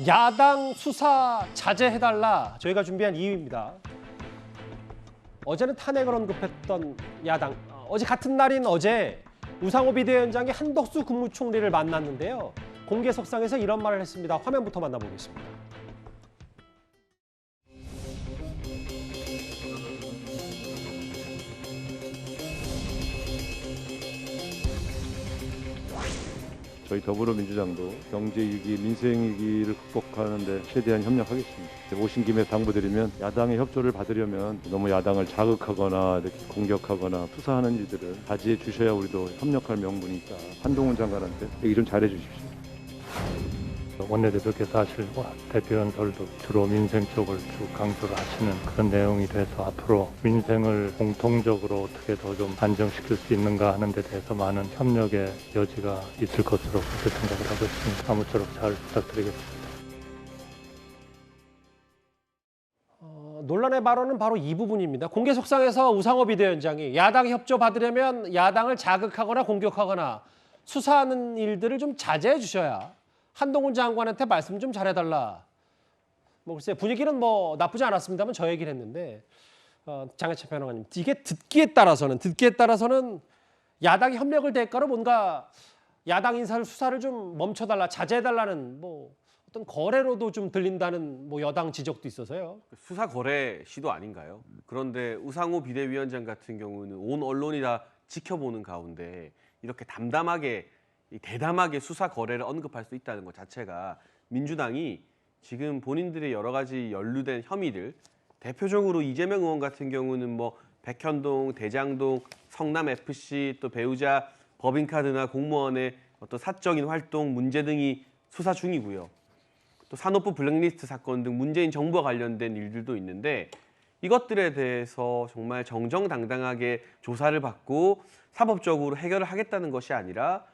야당 수사 자제해달라 저희가 준비한 이유입니다. 어제는 탄핵을 언급했던 야당, 어제 같은 날인 어제 우상호 비대위원장이 한덕수 국무총리를 만났는데요. 공개석상에서 이런 말을 했습니다. 화면부터 만나보겠습니다. 저희 더불어민주당도 경제위기, 민생위기를 극복하는 데 최대한 협력하겠습니다. 오신 김에 당부드리면 야당의 협조를 받으려면 너무 야당을 자극하거나 이렇게 공격하거나 투사하는 일들을 자제해 주셔야 우리도 협력할 명분이 있다. 한동훈 장관한테 얘기 좀 잘해 주십시오. 원내대표께서 하실 대표연설도 주로 민생 쪽을 쭉 강조를 하시는 그런 내용이 돼서 앞으로 민생을 공통적으로 어떻게 더 좀 안정시킬 수 있는가 하는 데 대해서 많은 협력의 여지가 있을 것으로 그렇게 생각을 하고 있습니다. 아무쪼록 잘 부탁드리겠습니다. 논란의 발언은 바로 이 부분입니다. 공개석상에서 우상호 비대위원장이 야당 협조 받으려면 야당을 자극하거나 공격하거나 수사하는 일들을 좀 자제해 주셔야 한동훈 장관한테 말씀 좀 잘해달라. 글쎄 분위기는 나쁘지 않았습니다만 저 얘기를 했는데 장해찬 평론가님 이게 듣기에 따라서는 야당이 협력을 대가로 뭔가 야당 인사를 수사를 좀 멈춰달라, 자제해달라는 어떤 거래로도 좀 들린다는 여당 지적도 있어서요. 수사 거래 시도 아닌가요? 그런데 우상호 비대위원장 같은 경우는 온 언론이 다 지켜보는 가운데 이렇게 대담하게 수사 거래를 언급할 수 있다는 것 자체가 민주당이 지금 본인들의 여러 가지 연루된 혐의들, 대표적으로 이재명 의원 같은 경우는 백현동, 대장동, 성남FC, 또 배우자 법인카드나 공무원의 어떤 사적인 활동 문제 등이 수사 중이고요. 또 산업부 블랙리스트 사건 등 문재인 정부와 관련된 일들도 있는데 이것들에 대해서 정말 정정당당하게 조사를 받고 사법적으로 해결을 하겠다는 것이 아니라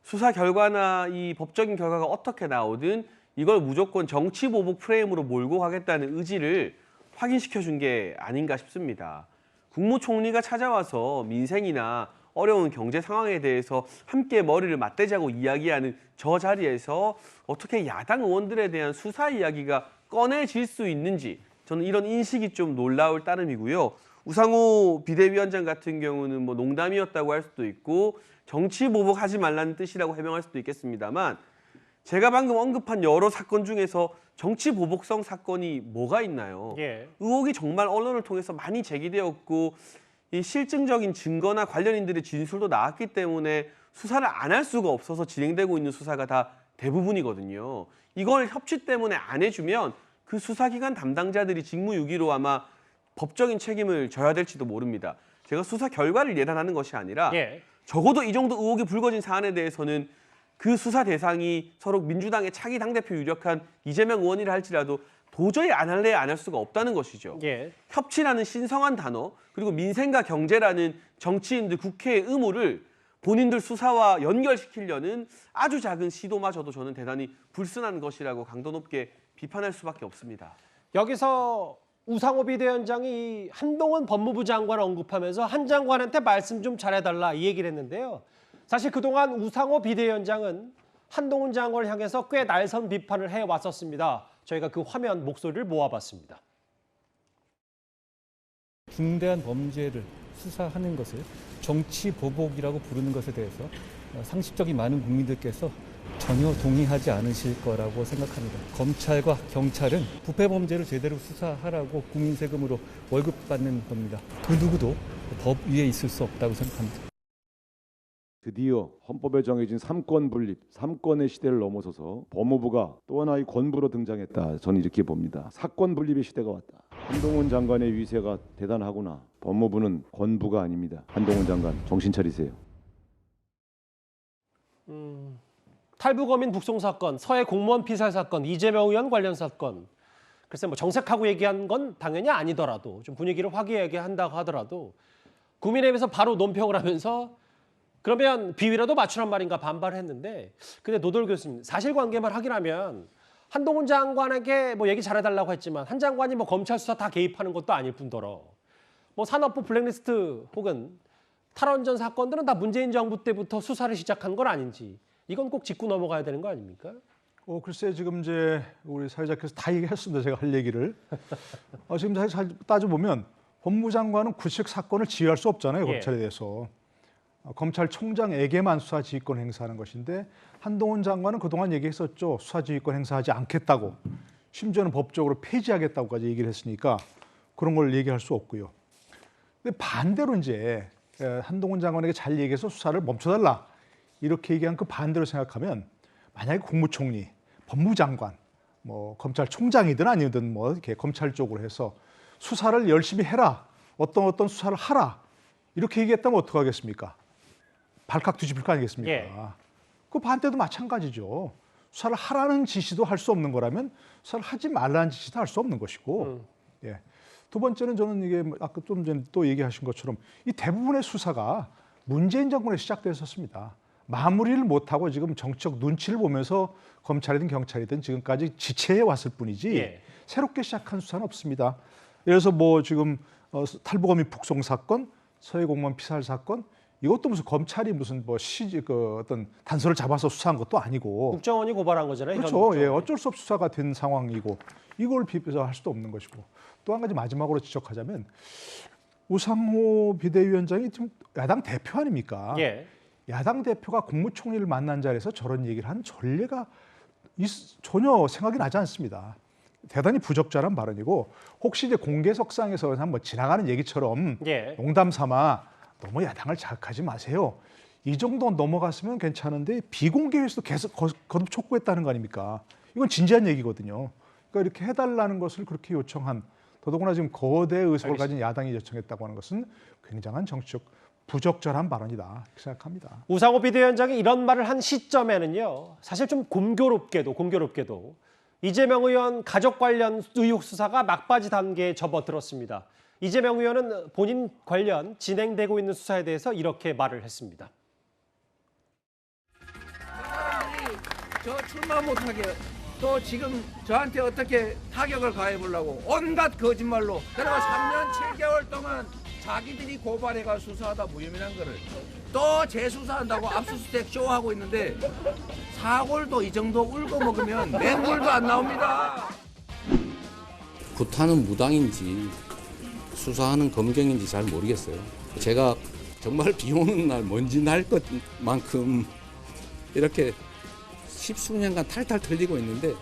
수사 결과나 이 법적인 결과가 어떻게 나오든 이걸 무조건 정치 보복 프레임으로 몰고 가겠다는 의지를 확인시켜준 게 아닌가 싶습니다. 국무총리가 찾아와서 민생이나 어려운 경제 상황에 대해서 함께 머리를 맞대자고 이야기하는 저 자리에서 어떻게 야당 의원들에 대한 수사 이야기가 꺼내질 수 있는지 저는 이런 인식이 좀 놀라울 따름이고요. 우상호 비대위원장 같은 경우는 농담이었다고 할 수도 있고 정치 보복하지 말라는 뜻이라고 해명할 수도 있겠습니다만 제가 방금 언급한 여러 사건 중에서 정치 보복성 사건이 뭐가 있나요? 예. 의혹이 정말 언론을 통해서 많이 제기되었고 이 실증적인 증거나 관련인들의 진술도 나왔기 때문에 수사를 안 할 수가 없어서 진행되고 있는 수사가 다 대부분이거든요. 이걸 협치 때문에 안 해주면 그 수사기관 담당자들이 직무유기로 아마 법적인 책임을 져야 될지도 모릅니다. 제가 수사 결과를 예단하는 것이 아니라 적어도 이 정도 의혹이 불거진 사안에 대해서는 그 수사 대상이 서로 민주당의 차기 당대표 유력한 이재명 의원이라 할지라도 도저히 안 할래야 안 할 수가 없다는 것이죠. 협치라는 신성한 단어 그리고 민생과 경제라는 정치인들 국회의 의무를 본인들 수사와 연결시키려는 아주 작은 시도마저도 저는 대단히 불순한 것이라고 강도 높게 비판할 수밖에 없습니다. 여기서 우상호 비대위원장이 한동훈 법무부 장관을 언급하면서 한 장관한테 말씀 좀 잘해달라 이 얘기를 했는데요. 사실 그동안 우상호 비대위원장은 한동훈 장관을 향해서 꽤 날선 비판을 해왔었습니다. 저희가 그 화면 목소리를 모아봤습니다. 중대한 범죄를 수사하는 것을 정치 보복이라고 부르는 것에 대해서 상식적인 많은 국민들께서 전혀 동의하지 않으실 거라고 생각합니다. 검찰과 경찰은 부패 범죄를 제대로 수사하라고 국민 세금으로 월급 받는 겁니다. 그 누구도 법 위에 있을 수 없다고 생각합니다. 드디어 헌법에 정해진 삼권 분립, 삼권의 시대를 넘어서서 법무부가 또 하나의 권부로 등장했다. 저는 이렇게 봅니다. 사권 분립의 시대가 왔다. 한동훈 장관의 위세가 대단하구나. 법무부는 권부가 아닙니다. 한동훈 장관 정신 차리세요. 탈북어민 북송 사건, 서해 공무원 피살 사건, 이재명 의원 관련 사건. 글쎄 정색하고 얘기한 건 당연히 아니더라도 좀 분위기를 화기애애하게 한다고 하더라도 국민의힘에서 바로 논평을 하면서 그러면 비위라도 맞추란 말인가 반발을 했는데 근데 노돌 교수님 사실관계만 확인하면 한동훈 장관에게 얘기 잘해달라고 했지만 한 장관이 검찰 수사 다 개입하는 것도 아닐 뿐더러 산업부 블랙리스트 혹은 탈원전 사건들은 다 문재인 정부 때부터 수사를 시작한 건 아닌지 이건 꼭 짚고 넘어가야 되는 거 아닙니까? 글쎄 지금 이제 우리 사회자께서 다 얘기했습니다. 제가 할 얘기를. 지금 사실 따져보면 법무장관은 구식 사건을 지휘할 수 없잖아요. 예. 검찰에 대해서. 검찰총장에게만 수사지휘권 행사하는 것인데 한동훈 장관은 그동안 얘기했었죠. 수사지휘권 행사하지 않겠다고. 심지어는 법적으로 폐지하겠다고까지 얘기를 했으니까 그런 걸 얘기할 수 없고요. 근데 반대로 이제 한동훈 장관에게 잘 얘기해서 수사를 멈춰달라. 이렇게 얘기한 그 반대로 생각하면 만약에 국무총리, 법무장관, 뭐 검찰총장이든 아니든 뭐 이렇게 검찰 쪽으로 해서 수사를 열심히 해라. 어떤 수사를 하라. 이렇게 얘기했다면 어떡하겠습니까? 발칵 뒤집힐 거 아니겠습니까? 예. 그 반대도 마찬가지죠. 수사를 하라는 지시도 할 수 없는 거라면 수사를 하지 말라는 지시도 할 수 없는 것이고. 예. 두 번째는 저는 이게 아까 좀 전에 또 얘기하신 것처럼 이 대부분의 수사가 문재인 정권에 시작됐었습니다. 마무리를 못하고 지금 정치적 눈치를 보면서 검찰이든 경찰이든 지금까지 지체해 왔을 뿐이지 예. 새롭게 시작한 수사는 없습니다. 예를 들어서 뭐 지금 탈북어민 북송 사건, 서해 공무원 피살 사건 이것도 무슨 검찰이 무슨 뭐 어떤 단서를 잡아서 수사한 것도 아니고 국정원이 고발한 거잖아요. 현 그렇죠. 국정원이. 예, 어쩔 수 없이 수사가 된 상황이고 이걸 비벼서 할 수도 없는 것이고 또 한 가지 마지막으로 지적하자면 우상호 비대위원장이 지금 야당 대표 아닙니까? 예. 야당 대표가 국무총리를 만난 자리에서 저런 얘기를 하는 전례가 전혀 생각이 나지 않습니다. 대단히 부적절한 발언이고 혹시 이제 공개석상에서 한번 지나가는 얘기처럼 예. 농담 삼아 너무 야당을 자극하지 마세요. 이 정도 넘어갔으면 괜찮은데 비공개에서도 계속 거듭 촉구했다는 거 아닙니까? 이건 진지한 얘기거든요. 그러니까 이렇게 해달라는 것을 그렇게 요청한 더더구나 지금 거대 의석을 가진 야당이 요청했다고 하는 것은 굉장한 정치적 부적절한 발언이다 이렇게 생각합니다. 우상호 비대위원장이 이런 말을 한 시점에는요. 사실 좀 공교롭게도 이재명 의원 가족 관련 의혹 수사가 막바지 단계에 접어들었습니다. 이재명 의원은 본인 관련 진행되고 있는 수사에 대해서 이렇게 말을 했습니다. 저 출마 못하게 또 지금 저한테 어떻게 타격을 가해보려고 온갖 거짓말로 그리고 3년 7개월 동안 자기들이 고발해가 수사하다 무혐의한 거를 또 재수사한다고 압수수색 쇼하고 있는데 사골도 이 정도 울고 먹으면 맹물도 안 나옵니다. 구타는 무당인지 수사하는 검경인지 잘 모르겠어요. 제가 정말 비 오는 날 먼지 날 것만큼 이렇게 십수년간 탈탈 털리고 있는데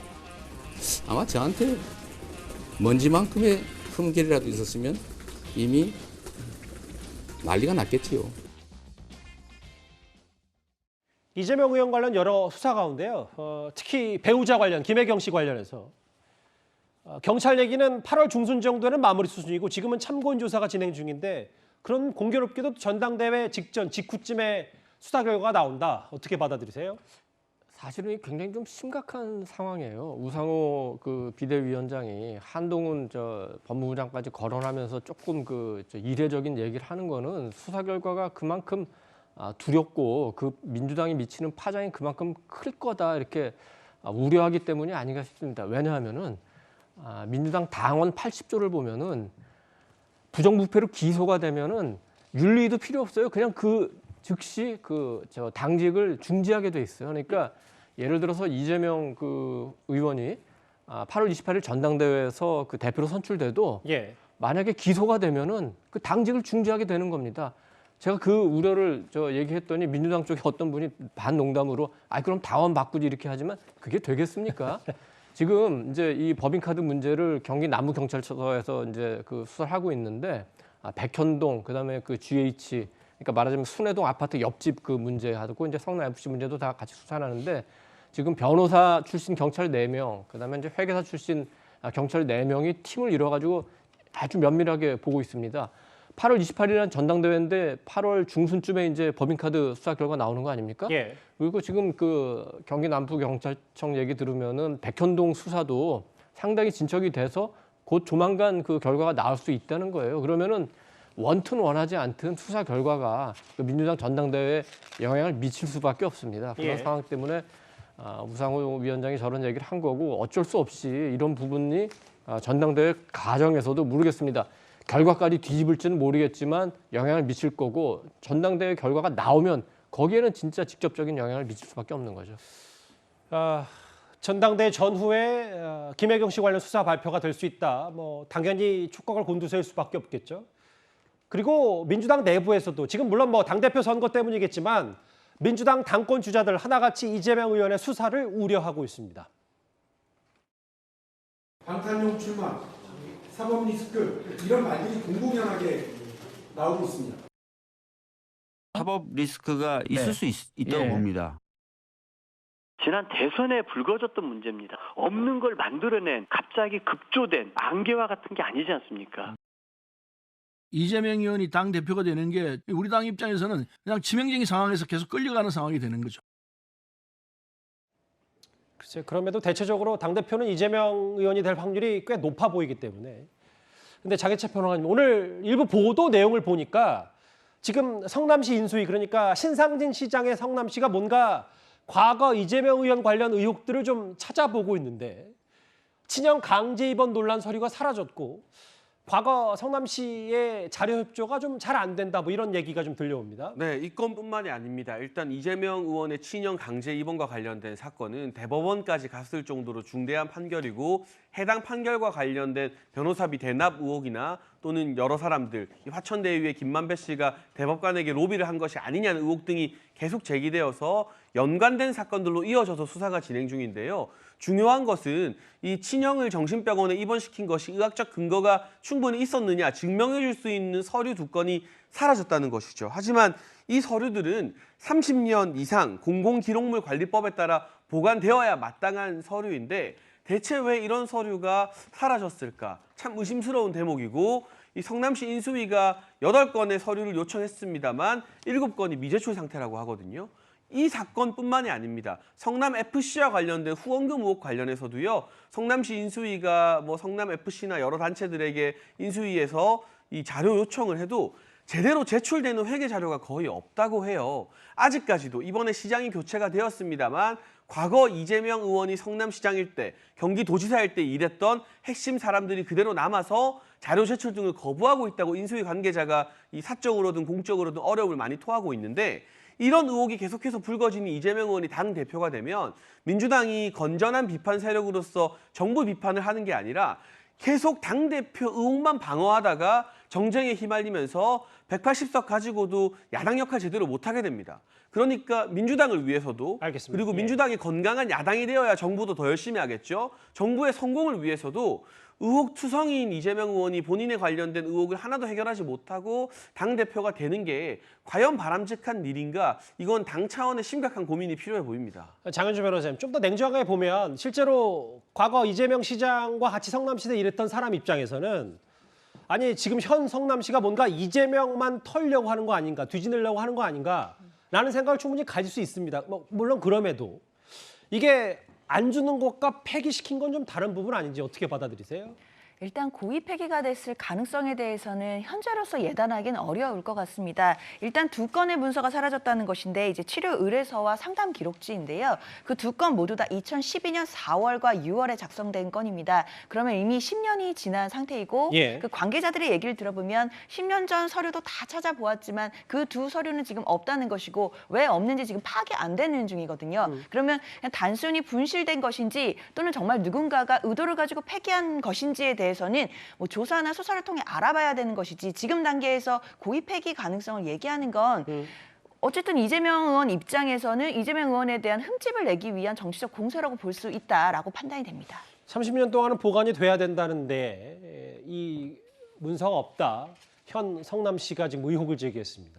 아마 저한테 먼지만큼의 흠결이라도 있었으면 이미 난리가 났겠지요. 이재명 의원 관련 여러 수사 가운데요. 특히 배우자 관련, 김혜경 씨 관련해서 경찰 얘기는 8월 중순 정도는 마무리 수준이고 지금은 참고인 조사가 진행 중인데 그런 공교롭게도 전당대회 직후쯤에 수사 결과가 나온다. 어떻게 받아들이세요? 사실은 굉장히 좀 심각한 상황이에요. 우상호 그 비대위원장이 한동훈 법무부 장관까지 거론하면서 조금 이례적인 얘기를 하는 거는 수사 결과가 그만큼 두렵고 그 민주당이 미치는 파장이 그만큼 클 거다 이렇게 우려하기 때문이 아닌가 싶습니다. 왜냐하면은 민주당 당원 80조를 보면은 부정부패로 기소가 되면은 윤리도 필요 없어요. 그냥 즉시 당직을 중지하게 돼 있어요. 그러니까 예를 들어서 이재명 의원이 8월 28일 전당대회에서 대표로 선출돼도 예. 만약에 기소가 되면은 그 당직을 중지하게 되는 겁니다. 제가 그 우려를 얘기했더니 민주당 쪽에 어떤 분이 반농담으로 그럼 당원 바꾸지 이렇게 하지만 그게 되겠습니까? 지금 이제 이 법인카드 문제를 경기 남부경찰서에서 이제 수사를 하고 있는데 백현동 그다음에 GH 그러니까 말하자면 순회동 아파트 옆집 문제하고 이제 성남 FC 문제도 다 같이 수사를 하는데 지금 변호사 출신 경찰 4명, 그다음에 이제 회계사 출신 경찰 4명이 팀을 이뤄가지고 아주 면밀하게 보고 있습니다. 8월 28일은 전당대회인데 8월 중순쯤에 이제 법인카드 수사 결과 나오는 거 아닙니까? 예. 그리고 지금 경기 남부경찰청 얘기 들으면은 백현동 수사도 상당히 진척이 돼서 곧 조만간 그 결과가 나올 수 있다는 거예요. 그러면은 원튼 원하지 않든 수사 결과가 민주당 전당대회에 영향을 미칠 수밖에 없습니다. 그런 예. 상황 때문에 우상호 위원장이 저런 얘기를 한 거고 어쩔 수 없이 이런 부분이 전당대회 과정에서도 모르겠습니다. 결과까지 뒤집을지는 모르겠지만 영향을 미칠 거고 전당대회 결과가 나오면 거기에는 진짜 직접적인 영향을 미칠 수밖에 없는 거죠. 전당대회 전후에 김혜경 씨 관련 수사 발표가 될 수 있다. 뭐 당연히 촉각을 곤두세울 수밖에 없겠죠. 그리고 민주당 내부에서도 지금 물론 뭐 당대표 선거 때문이겠지만 민주당 당권 주자들 하나같이 이재명 의원의 수사를 우려하고 있습니다. 방탄용 출마, 사법 리스크 이런 말들이 공공연하게 나오고 있습니다. 사법 리스크가 있을 수 있다고 봅니다. 지난 대선에 불거졌던 문제입니다. 없는 걸 만들어낸 갑자기 급조된 안개와 같은 게 아니지 않습니까? 이재명 의원이 당 대표가 되는 게 우리 당 입장에서는 그냥 치명적인 상황에서 계속 끌려가는 상황이 되는 거죠. 글쎄, 그럼에도 대체적으로 당대표는 이재명 의원이 될 확률이 꽤 높아 보이기 때문에. 근데 장혜철 평론가님, 오늘 일부 보도 내용을 보니까 지금 성남시 인수위, 그러니까 신상진 시장의 성남시가 뭔가 과거 이재명 의원 관련 의혹들을 좀 찾아보고 있는데 친형 강제 입원 논란 서류가 사라졌고 과거 성남시의 자료 협조가 좀 잘 안 된다, 뭐 이런 얘기가 좀 들려옵니다. 네, 이 건뿐만이 아닙니다. 일단 이재명 의원의 친형 강제 입원과 관련된 사건은 대법원까지 갔을 정도로 중대한 판결이고 해당 판결과 관련된 변호사비 대납 의혹이나 또는 여러 사람들, 이 화천대유의 김만배 씨가 대법관에게 로비를 한 것이 아니냐는 의혹 등이 계속 제기되어서 연관된 사건들로 이어져서 수사가 진행 중인데요. 중요한 것은 이 친형을 정신병원에 입원시킨 것이 의학적 근거가 충분히 있었느냐 증명해 줄 수 있는 서류 2건이 사라졌다는 것이죠. 하지만 이 서류들은 30년 이상 공공기록물 관리법에 따라 보관되어야 마땅한 서류인데 대체 왜 이런 서류가 사라졌을까? 참 의심스러운 대목이고 이 성남시 인수위가 8건의 서류를 요청했습니다만 7건이 미제출 상태라고 하거든요. 이 사건뿐만이 아닙니다. 성남FC와 관련된 후원금 의혹 관련해서도요. 성남시 인수위가 뭐 성남FC나 여러 단체들에게 인수위에서 이 자료 요청을 해도 제대로 제출되는 회계 자료가 거의 없다고 해요. 아직까지도 이번에 시장이 교체가 되었습니다만 과거 이재명 의원이 성남시장일 때, 경기도지사일 때 일했던 핵심 사람들이 그대로 남아서 자료 제출 등을 거부하고 있다고 인수위 관계자가 이 사적으로든 공적으로든 어려움을 많이 토하고 있는데 이런 의혹이 계속해서 불거지는 이재명 의원이 당대표가 되면 민주당이 건전한 비판 세력으로서 정부 비판을 하는 게 아니라 계속 당대표 의혹만 방어하다가 정쟁에 휘말리면서 180석 가지고도 야당 역할 제대로 못하게 됩니다. 그러니까 민주당을 위해서도 알겠습니다. 그리고 민주당이 건강한 야당이 되어야 정부도 더 열심히 하겠죠. 정부의 성공을 위해서도 의혹투성이인 이재명 의원이 본인에 관련된 의혹을 하나도 해결하지 못하고 당대표가 되는 게 과연 바람직한 일인가? 이건 당 차원의 심각한 고민이 필요해 보입니다. 장현주 변호사님, 좀 더 냉정하게 보면 실제로 과거 이재명 시장과 같이 성남시에 일했던 사람 입장에서는 아니 지금 현 성남시가 뭔가 이재명만 털려고 하는 거 아닌가, 뒤집으려고 하는 거 아닌가 라는 생각을 충분히 가질 수 있습니다. 뭐 물론 그럼에도 이게 안 주는 것과 폐기시킨 건 좀 다른 부분 아닌지 어떻게 받아들이세요? 일단 고의 폐기가 됐을 가능성에 대해서는 현재로서 예단하기는 어려울 것 같습니다. 일단 2건의 문서가 사라졌다는 것인데 이제 치료 의뢰서와 상담 기록지인데요. 그 2건 모두 다 2012년 4월과 6월에 작성된 건입니다. 그러면 이미 10년이 지난 상태이고 그 관계자들의 얘기를 들어보면 10년 전 서류도 다 찾아보았지만 그 2 서류는 지금 없다는 것이고 왜 없는지 지금 파악이 안 되는 중이거든요. 그러면 그냥 단순히 분실된 것인지 또는 정말 누군가가 의도를 가지고 폐기한 것인지에 대해서는 뭐 조사나 수사를 통해 알아봐야 되는 것이지 지금 단계에서 고의 폐기 가능성을 얘기하는 건 어쨌든 이재명 의원 입장에서는 이재명 의원에 대한 흠집을 내기 위한 정치적 공세라고 볼 수 있다라고 판단이 됩니다. 30년 동안은 보관이 돼야 된다는데 이 문서가 없다. 현 성남시가 지금 의혹을 제기했습니다.